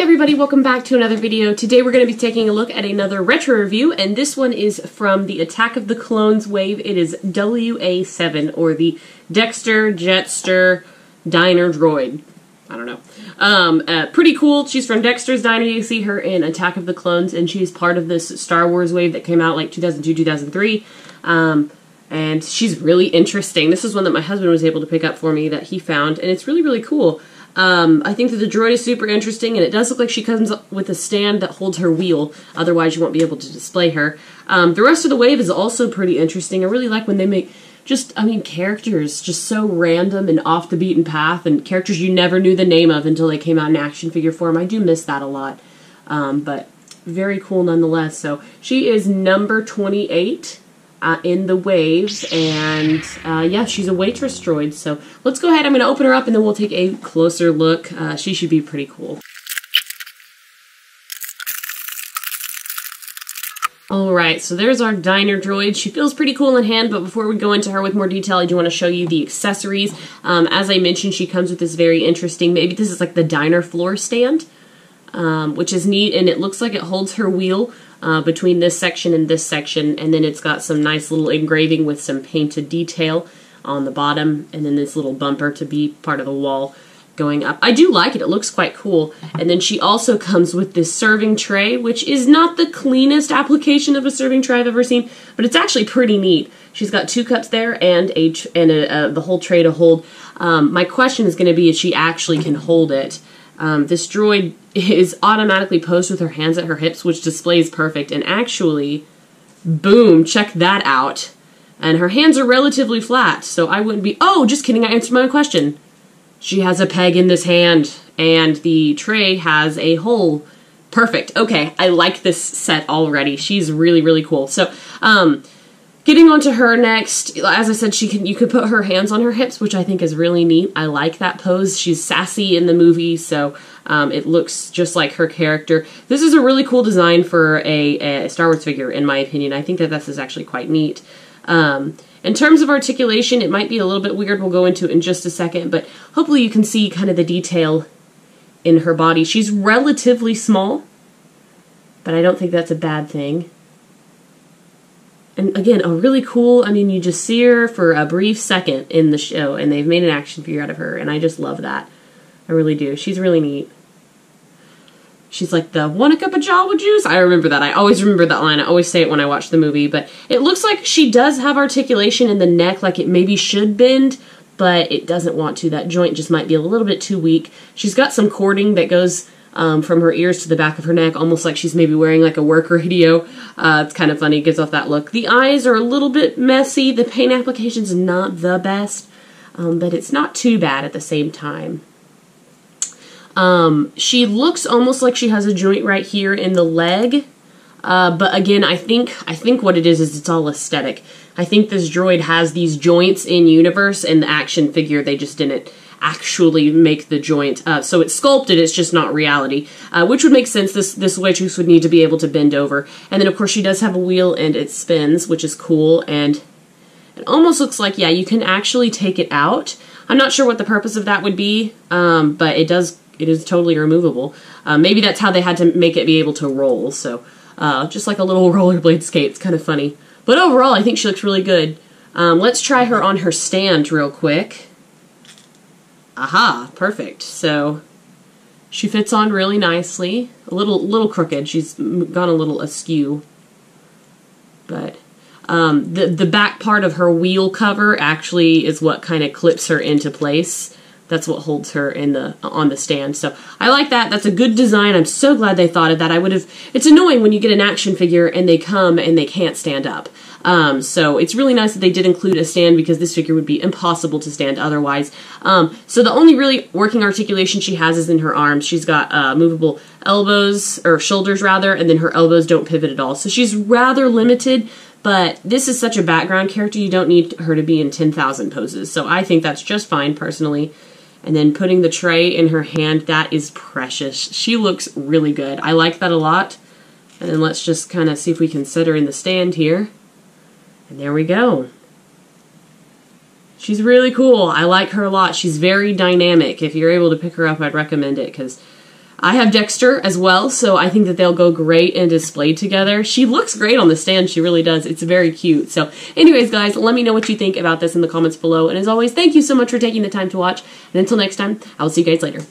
everybody, welcome back to another video. Today we're going to be taking a look at another retro review, and this one is from the Attack of the Clones wave. It is WA-7, or the Dexter Jetster Diner Droid. I don't know. Pretty cool. She's from Dexter's Diner. You see her in Attack of the Clones, and she's part of this Star Wars wave that came out like 2002, 2003. And she's really interesting. This is one that my husband was able to pick up for me that he found, and it's really, really cool. I think that the droid is super interesting, and it does look like she comes up with a stand that holds her wheel, otherwise you won't be able to display her. The rest of the wave is also pretty interesting. I really like when they make characters just so random and off the beaten path, and characters you never knew the name of until they came out in action figure form. I do miss that a lot, but very cool nonetheless. So she is number 28. In the waves, and yeah, she's a Waitress droid. So let's go ahead. I'm going to open her up, and then we'll take a closer look. She should be pretty cool. Alright, so there's our diner droid. She feels pretty cool in hand, but before we go into her with more detail, I do want to show you the accessories. As I mentioned, she comes with this very interesting, maybe this is like the diner floor stand, which is neat, and it looks like it holds her wheel between this section, and then it's got some nice little engraving with some painted detail on the bottom, and then this little bumper to be part of the wall going up. I do like it. It looks quite cool. And then she also comes with this serving tray, which is not the cleanest application of a serving tray I've ever seen, but it's actually pretty neat. She's got 2 cups there and the whole tray to hold. My question is going to be if she actually can hold it. This droid is automatically posed with her hands at her hips, which displays perfect, and actually, boom, check that out. And her hands are relatively flat, so I wouldn't be... Oh, just kidding, I answered my own question. She has a peg in this hand, and the tray has a hole. Perfect. Okay, I like this set already. She's really, really cool. So, getting on to her next, as I said, you could put her hands on her hips, which I think is really neat. I like that pose. She's sassy in the movie, so it looks just like her character. This is a really cool design for a Star Wars figure, in my opinion. I think that this is actually quite neat. In terms of articulation, it might be a little bit weird. We'll go into it in just a second, but hopefully you can see kind of the detail in her body. She's relatively small, but I don't think that's a bad thing. And again, a really cool, you just see her for a brief second in the show, and they've made an action figure out of her, and I just love that. I really do. She's really neat. She's like the, want a cup of Java juice? I remember that. I always remember that line. I always say it when I watch the movie, but it looks like she does have articulation in the neck, like it maybe should bend, but it doesn't want to. That joint just might be a little bit too weak. She's got some cording that goes from her ears to the back of her neck, almost like she's maybe wearing like a work radio. It's kind of funny. It gives off that look. The eyes are a little bit messy. The paint application's not the best, but it's not too bad at the same time. She looks almost like she has a joint right here in the leg, but again, I think what it is it's all aesthetic. I think this droid has these joints in universe, and the action figure, they just didn't actually make the joint. So it's sculpted, it's just not reality, which would make sense. This Waitress would need to be able to bend over. And then, of course, she does have a wheel, and it spins, which is cool, and it almost looks like, yeah, you can actually take it out. I'm not sure what the purpose of that would be, but it is totally removable. Maybe that's how they had to make it be able to roll, so just like a little rollerblade skate. It's kind of funny. But overall, I think she looks really good. Let's try her on her stand real quick. Aha, perfect. So she fits on really nicely. A little crooked. She's gone a little askew. But the back part of her wheel cover actually is what kind of clips her into place. That's what holds her on the stand. So I like that. That's a good design. I'm so glad they thought of that. It's annoying when you get an action figure and they come and they can't stand up. So it's really nice that they did include a stand, because this figure would be impossible to stand otherwise. So the only really working articulation she has is in her arms. She's got movable elbows, or shoulders rather, and then her elbows don't pivot at all. So she's rather limited, but this is such a background character, you don't need her to be in 10,000 poses. So I think that's just fine, personally. And then putting the tray in her hand, that is precious. She looks really good. I like that a lot. And then let's just kind of see if we can set her in the stand here. And there we go. She's really cool. I like her a lot. She's very dynamic. If you're able to pick her up, I'd recommend it, because I have Dexter as well, so I think that they'll go great and displayed together. She looks great on the stand. She really does. It's very cute. So anyways, guys, let me know what you think about this in the comments below. And as always, thank you so much for taking the time to watch. And until next time, I will see you guys later.